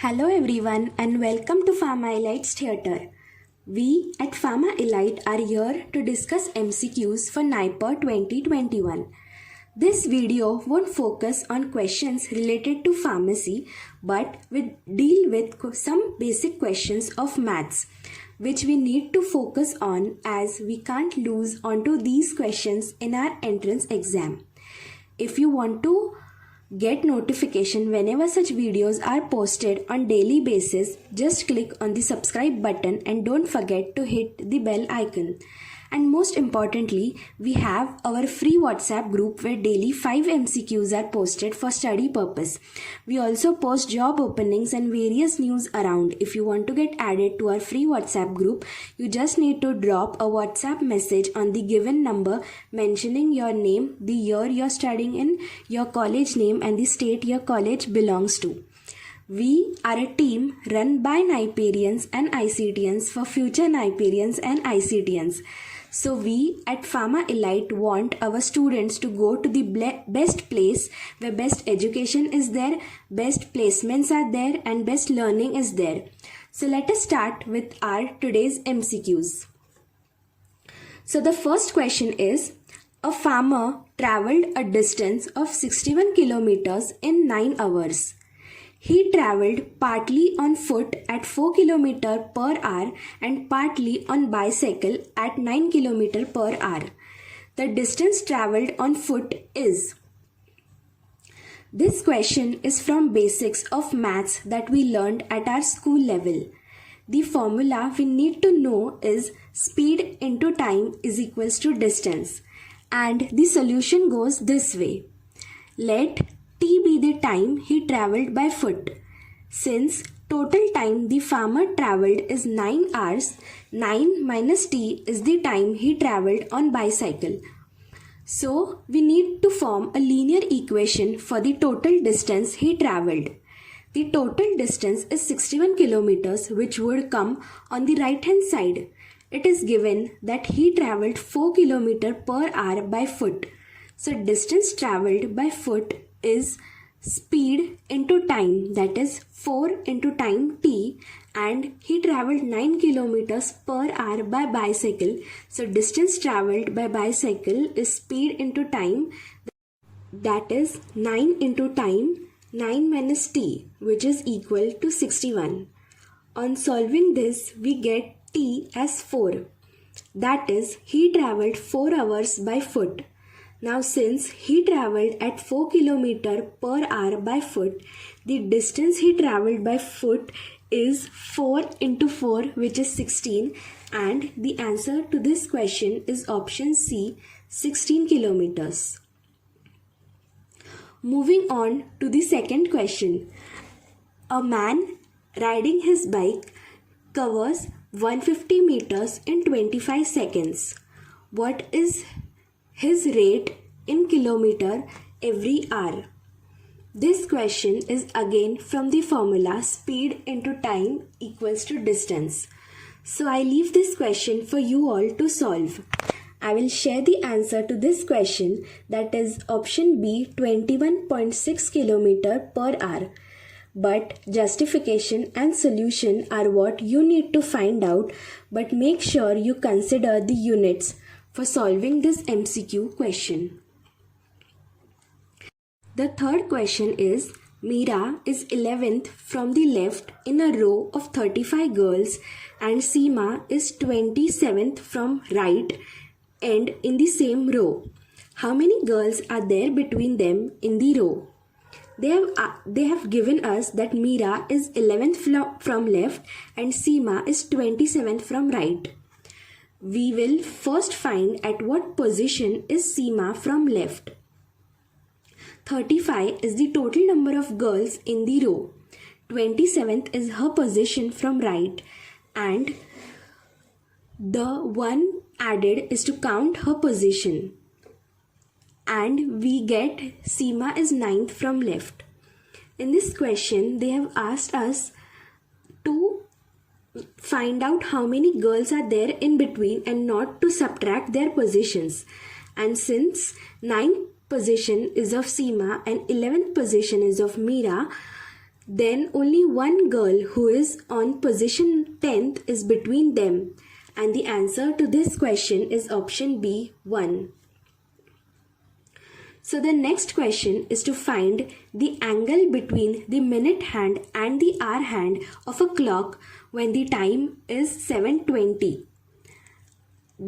Hello everyone and welcome to Pharma Elite's Theatre. We at Pharma Elite are here to discuss MCQs for NIPER 2021. This video won't focus on questions related to pharmacy but will deal with some basic questions of maths which we need to focus on as we can't lose onto these questions in our entrance exam. If you want to get notification whenever such videos are posted on daily basis, just click on the subscribe button and don't forget to hit the bell icon. And most importantly, we have our free WhatsApp group where daily 5 MCQs are posted for study purpose. We also post job openings and various news around. If you want to get added to our free WhatsApp group, you just need to drop a WhatsApp message on the given number mentioning your name, the year you're studying in, your college name and the state your college belongs to. We are a team run by Niperians and ICTians for future Niperians and ICTians. So we at Pharma Elite want our students to go to the best place where best education is there, best placements are there and best learning is there. So let us start with our today's MCQs. So the first question is, a farmer travelled a distance of 61 kilometers in 9 hours. He travelled partly on foot at 4 km per hour and partly on bicycle at 9 km per hour. The distance travelled on foot is. This question is from basics of maths that we learned at our school level. The formula we need to know is speed into time is equals to distance. And the solution goes this way. Let T be the time he travelled by foot. Since total time the farmer travelled is 9 hours, 9 minus T is the time he travelled on bicycle. So we need to form a linear equation for the total distance he travelled. The total distance is 61 kilometers which would come on the right hand side. It is given that he travelled 4 km per hour by foot. So distance travelled by foot is speed into time, that is 4 into time t, and he travelled 9 kilometers per hour by bicycle. So distance travelled by bicycle is speed into time, that is 9 into time, 9 minus t, which is equal to 61. On solving this, we get t as 4. That is, he travelled 4 hours by foot. Now since he travelled at 4 km per hour by foot, the distance he travelled by foot is 4 into 4 which is 16, and the answer to this question is option C, 16 kilometers. Moving on to the second question. A man riding his bike covers 150 meters in 25 seconds. What is his rate in kilometer every hour? This question is again from the formula speed into time equals to distance. So I leave this question for you all to solve. I will share the answer to this question, that is option B, 21.6 km per hour. But justification and solution are what you need to find out, but make sure you consider the units for solving this MCQ question. The third question is, Meera is 11th from the left in a row of 35 girls and Seema is 27th from right and in the same row. How many girls are there between them in the row? They have given us that Meera is 11th from left and Seema is 27th from right. We will first find at what position is Seema from left. 35 is the total number of girls in the row. 27th is her position from right, and the one added is to count her position. And we get Seema is 9th from left. In this question, they have asked us to find out how many girls are there in between and not to subtract their positions. And since 9th position is of Seema and 11th position is of Meera, then only one girl who is on position 10th is between them, and the answer to this question is option B, 1. So the next question is to find the angle between the minute hand and the hour hand of a clock when the time is 7:20.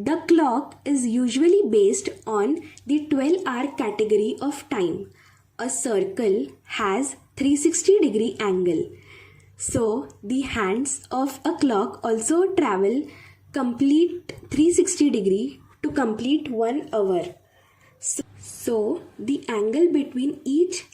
The clock is usually based on the 12-hour category of time. A circle has 360-degree angle. So the hands of a clock also travel complete 360 degree to complete 1 hour. So the angle between each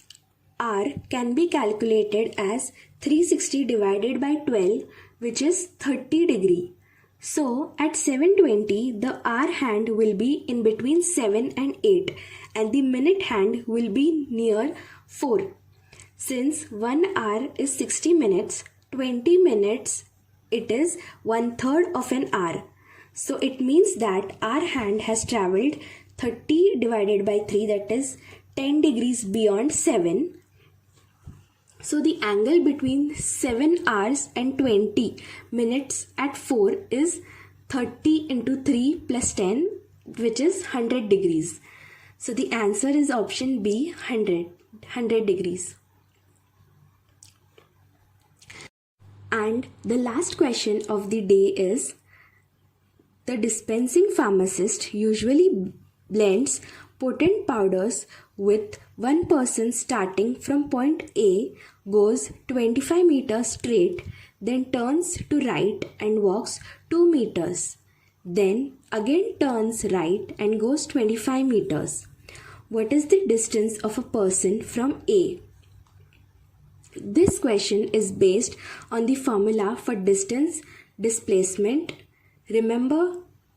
hour can be calculated as 360 divided by 12, which is 30 degree. So at 7:20 the hour hand will be in between 7 and 8 and the minute hand will be near 4. Since 1 hour is 60 minutes, 20 minutes it is 1/3 of an hour. So it means that our hand has travelled 30 divided by 3, that is 10 degrees beyond 7. So the angle between 7 hours and 20 minutes at 4 is 30 into 3 plus 10, which is 100 degrees. So the answer is option B, 100 degrees. And the last question of the day is, the dispensing pharmacist usually blends potent powders with one person starting from point A, goes 25 meters straight, then turns to right and walks 2 meters. Then again turns right and goes 25 meters. What is the distance of a person from A? This question is based on the formula for distance displacement. Remember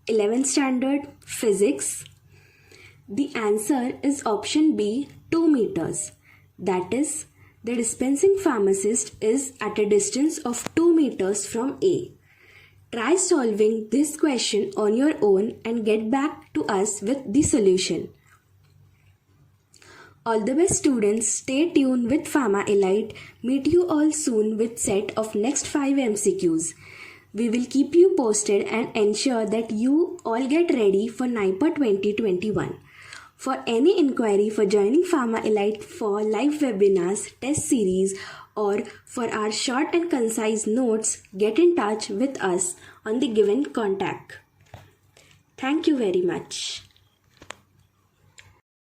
11th standard physics? The answer is option B, 2 meters. That is, the dispensing pharmacist is at a distance of 2 meters from A. Try solving this question on your own and get back to us with the solution. All the best students, stay tuned with Pharma Elite. Meet you all soon with set of next 5 MCQs. We will keep you posted and ensure that you all get ready for NIPER 2021. For any inquiry for joining Pharma Elite for live webinars, test series, or for our short and concise notes, get in touch with us on the given contact. Thank you very much.